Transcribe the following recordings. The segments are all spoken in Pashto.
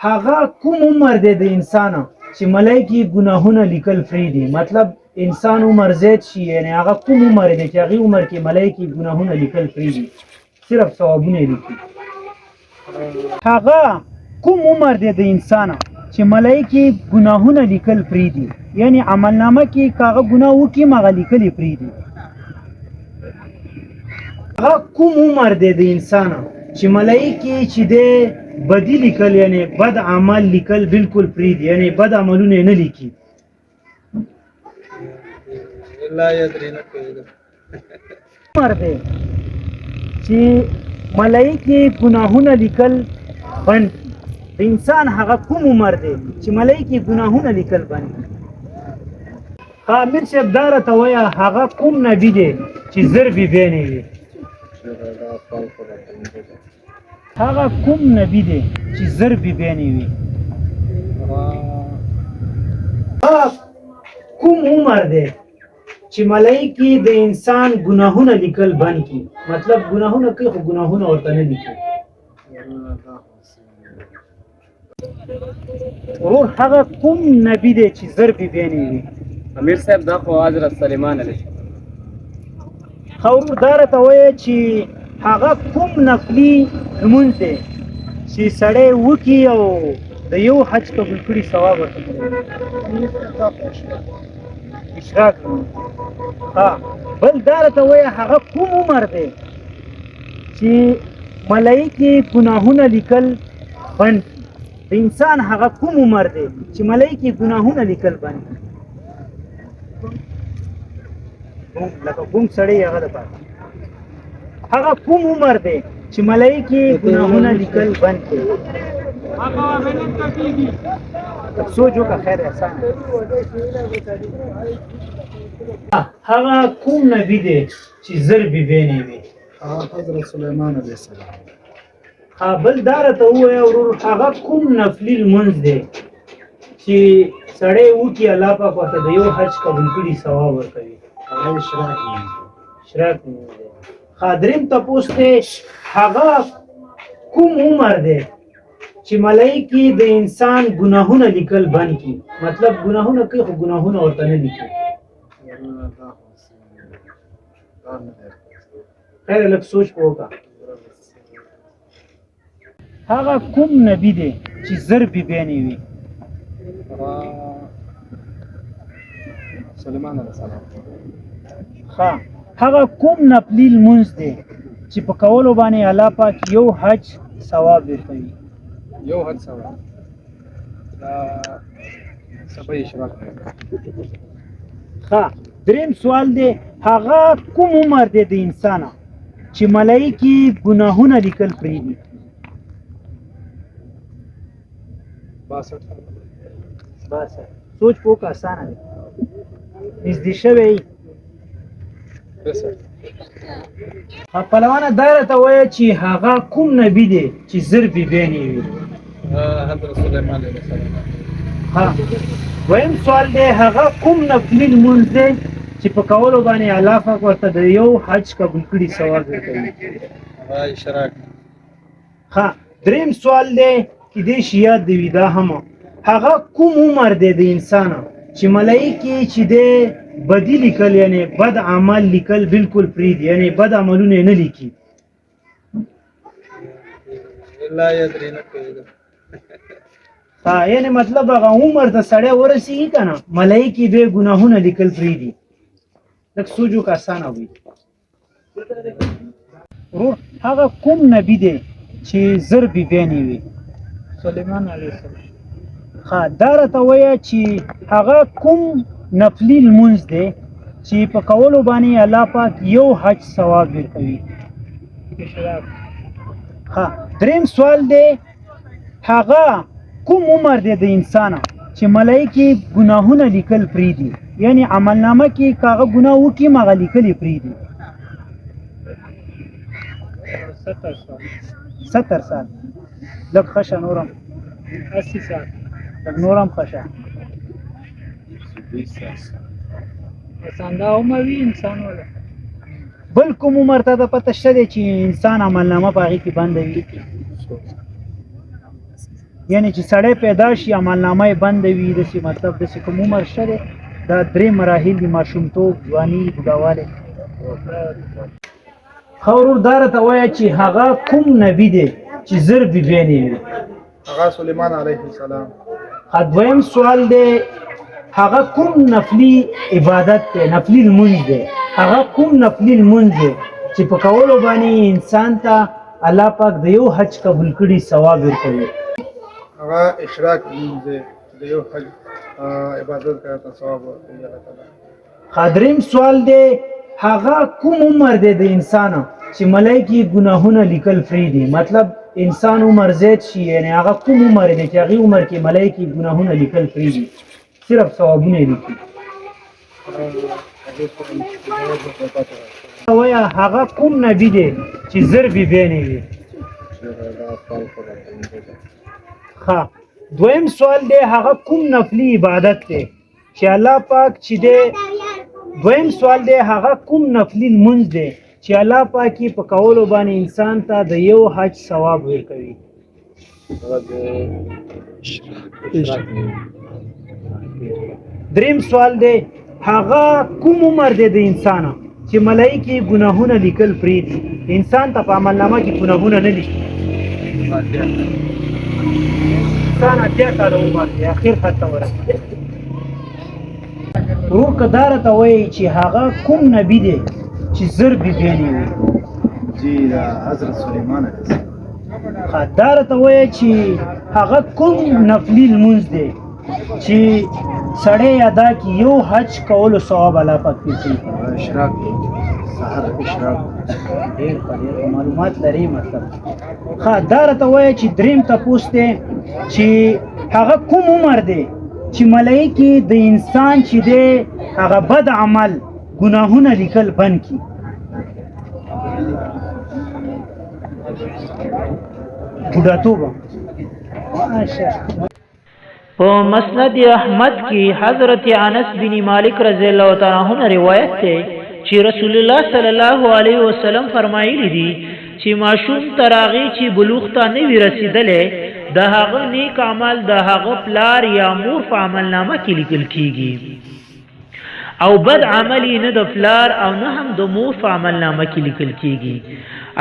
هغه کوم عمر دی د انسان چې ملایکی ګناهونه لیکل فری دي؟ مطلب انسان عمر زیات شي، یعنی هغه کوم عمر دی چې هغه عمر کې ملایکی ګناهونه لیکل فری دي، صرف ثوابونه لیکي؟ هغه کوم عمر دی د انسان چې ملایکی ګناهونه لیکل فری دي، یعنی عملنامه کې کاغه ګناه وکي مغه لیکل فری دي. هغه کوم عمر دی د انسان چې ملایکی چې د بدی لیکل یعنی بد عمل لیکل بالکل فری دي، یعنی بد عملونه نه لیکي؟ لا یدری نه کوي. عمر دی چې ملایکی ګناهونه لیکل بند د انسان هغه کوم عمر دی چې ملایکی ګناهونه لیکل بند؟ امیر صاحب داره ته وایه هغه کوم نبی دی چې زر بی بینې وي؟ هغه کوم نبی دی چې زر بی بینې وي؟ هغه کوم عمر دی چې ملایکی د انسان ګناهونه لیکل بند کی؟ مطلب ګناهونه کوي خو ګناهونه ورته نه لیکي. ورور هغه کوم نبی دی چې زر بی بینې وي؟ امیر صاحب دا خو حضرت سلیمان علیه. ورور داره ته وایه چې هغه کوم نفلي لمونځ دی چې سړی وکړي او د یو حج قبول کړي ثواب ورته ملوي؟ اشراق. بل داره ته وایه هغه کوم عمر دی چې ملایکی ګناهونه لیکل بند؟ د انسان هغه کوم عمر دی چې ملایکی ګناهونه لیکل بند؟ لکه کوم سړی هغه د پاره هغه کوم عمر دی چې ملایکی ګناهونه لیکل بند کړي؟ سوچ وکړه، خیر احسان. هغه کوم نبی دی چې زر بی بینې وي؟ حضرت سلیمان علیه السلام. بل داره ته ووایه ورور هغه کوم نفلي لمونځ دی چې سړی وکړي الله پاک ورته د یو حج قبول کړي ثواب ورکوي؟ اشراق. اشراق لمونځ دی. دریم تپوس دی هغه کوم عمر دی چې ملایکی د انسان ګناهونه لیکل بند کی؟ مطلب ګناهونه کوي خو ګناهونه ورته نه لیکي. خیر لږ سوچ وکړه. هغه کوم نبی دی چې زر بی بینې وي؟ سلیمان علیه السلام. هغه کوم نفلي لمونځ دی چې په کولو باندې الله پاک یو حج ثواب ورکوي؟ یو حج ثواب دا سبا اشراق. دریم سوال دی هغه کوم عمر دی د انسان چې ملایکی ګناهونه لیکل فری دي؟ 62. سوچ وکړه، اسانه دی، نږدې شوی. پهلوانه داره ته وایه چې هغه کوم نبی دی چې زر بی بینې وي؟ حضرت سلیمان علیه السلام. دویم سوال دی هغه کوم نفلي لمونځ دی چې په کولو باندې الله پاک ورته د یو حج قبول کړي ثواب ورکوي؟ اشراق. دریم سوال دی کیدای شي یاد دی وي دا هم هغه کوم عمر دی د انسان چې ملایکی چې د بدی لیکل یعنی بد عمل لیکل بالکل فری دي، یعنی بد عملونه نه لیکي؟ لا یدری نه کوي. یعنی مطلب هغه عمر ته سړی ورسیږي که نه ملایکی به ګناهونه لیکل فری دي. لږ سوچ وکړه، اسانه وي. ورور هغه کوم نبی دی چې زر بی بینې وي؟ سلیمان علیه السلام. داره ته وایه چې هغه کوم نفلي لمونځ دی چې په کولو باندې الله پاک یو حج ثواب ورکوي؟ اشراق. دریم سوال دی هغه کوم عمر دی د انسان چې ملایکی ګناهونه لیکل فری دي، یعنی عملنامه کې کاغه ګناه وکړي مغه لیکل فری دي؟ 70 سال. لږ خشه نورم 80 سال. لږ نورم خشه. دا عمر وي انسان ولا بل کوم عمر ته د پته شته دی چې انسان عملنامه په هغې کې بنده وي؟ یعنی چې سړی پیدا شي عملنامه یې بند وي داسې مطلب داسې کوم عمر شته دی دا 3 مراحل دي ماشومتوب ځواني بوډاوالی ښه ورور دا راته وایه چې هغه کوم نبي دی چې زر بیبیانې وي هغه سلیمان علیه السلام دویم سوال دی هغه کوم نفلی عبادت دی نفلی لمونځ دی هغه کوم نفلی لمونځ دی چې په کولو باندې انسان ته الله پاک د یو حج قبول کړي ثواب ورکوي هغه اشراق لمونځ دی د یو حج عبادت کوي ته ثواب ورکوي الله تعالی دریم سوال دی هغه کوم عمر دی د انسان چې ملایکی ګناهونه لیکل فری دي مطلب انسان عمر زیات شي یعنی هغه کوم عمر دی چې هغه عمر کې ملایکی ګناهونه لیکل فری دي صرف ثوابونه لیکي وایه هغه کوم نبی دی چې زر بیبیانې وي ښه دویم سوال دی هغه کوم نفلی عبادت دی چې الله پاک چې دی دویم سوال دی هغه کوم نفلی لمونځ دی چې الله پاک یې په کولو باندې انسان ته د یو حج ثواب ورکوي دریم سوال دی هغه کوم عمر دی د انسان چې ملایکی ګناهونه لیکل فری دي انسان ته په عملنامه کې ګناهونه نه لیکي انسان 80 کاله عمر دی اخر حد ته ورسېږي ورور که دا راته وایي چې هغه کوم نبي دی چې زر بیبیانې وي جی دا حضرت سلیمان علیه السلام دا راته وایي چې هغه کوم نفلي لمونځ دی چې سړی ادا کړي یو حج کولو ثواب الله پاک ورکوي اشراق سحر اشراق ډېر معلومات لري مطلب دا راته وایي چې دریم تپوس دی چې هغه کوم عمر دی چې ملایکی د انسان چې دی هغه بد عمل ګناهونه لیکل بند کړي بوډاتوبه په مسند احمد کې حضرت انس بن مالک رضی الله تعالی عنہ روایت ده چې رسول الله صلی الله علیه وسلم فرمایلی دي چې ماشوم تراغي چې بلوغ ته نه وی رسیدلې د هغه نیک عمل د هغه پلار یا مور په عملنامه کې لیکل کیږي او بد عملی نه د پلار او نه هم د مور په عملنامه کې لیکل کیږي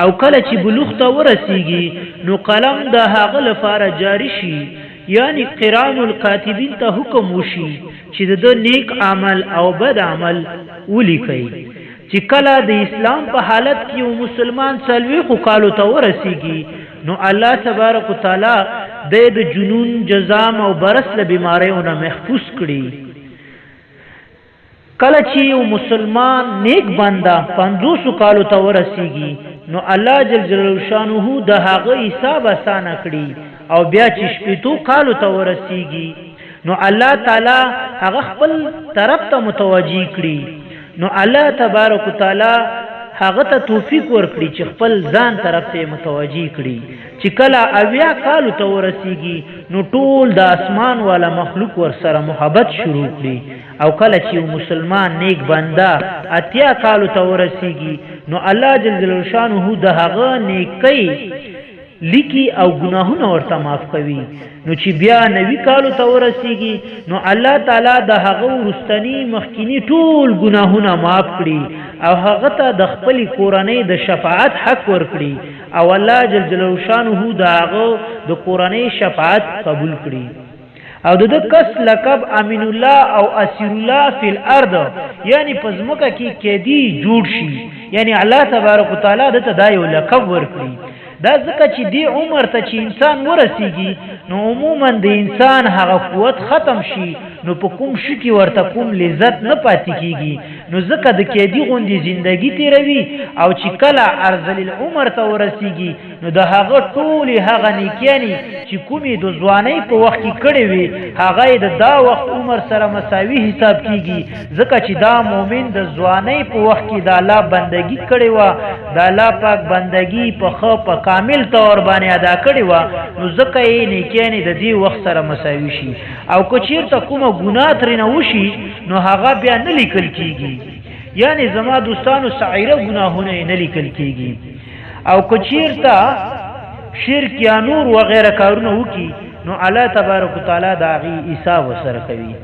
او کله چې بلوغ ته ورسیږي نو قلم د هغه لپاره جاری شي یعنی قران الکاتبین ته حکم وشي چې د نیک عمل او بد عمل ولیکي چې کله د اسلام په حالت کې یو مسلمان څلوېښت کالو ته ورسیږي نو الله تبارک وتعالى د جنون جزام او برس له بیماریونو محفوظ کړي کله چې یو مسلمان نیک بنده 500 کالو ته ورسیږي نو الله جل جلاله شانه د هغه حساب آسان کړي او بیا چې شپېتو کالو ته ورسیږي نو الله تعالی هغه خپل طرف ته متوجي کړي نو الله تبارک وتعالى هغه ته توفیق ورکړي چې خپل ځان طرف ته متوجي کړي چې کله 80 کالو ته ورسیږي نو ټول د اسمان والا مخلوق ور سره محبت شروع کړي او کله چې مسلمان نیک بنده 80 کالو ته ورسیږي نو الله جل جلاله شانه د هغه نیکی لیکي او ګناهونه ورته معاف کوي نو چې بیا 90 کالو ته ورسیږي نو الله تعالی د هغه ورستنی مخکینی ټول ګناهونه معاف کړي او هغه ته د خپل کورنۍ د شفاعت حق ورکړي او الله جل جلاله شانه د هغه د کورنۍ شفاعت قبول کړي او د کس لقب امین الله او اسیر الله فی الارض یعنی پزمکه کې کېدی جوړ شي یعنی الله تبارک وتعالى د تدایو لقب ورکړي دا ځکه چې دی عمر ته چې انسان ورسیږي نو عموما د انسان هغه قوت ختم شي نو په کوم شي کې ورته کوم لذت نه پاتې کیږي نو ځکه د کېدی غوندې ژوندۍ تیروي او چې کله ارذل العمر ته ورسیږي نو د هغه ټول هغه نیکیانی چې کومې د ځوانۍ په وخت کې کړې وي هغه د دا وخت عمر سره مساوي حساب کیږي ځکه چې دا مؤمن د ځوانۍ په وخت کې د الله بندگی کړې و د الله پاک بندگی په خو په کامل طور باندې ادا کړې و نو ځکه یې نیکیانی د دې وخت سره مساوي شي او که چیرته کومه ګناه ترې نه وشي نو هغه بیا نه لیکل کیږي یعنی زما دوستانو صغیره ګناهونه نه لیکل کیږي او که چیرته شرک یا نور وغیره کارونه وکي نو الله تبارک وتعالى دا غي حساب وسره کوي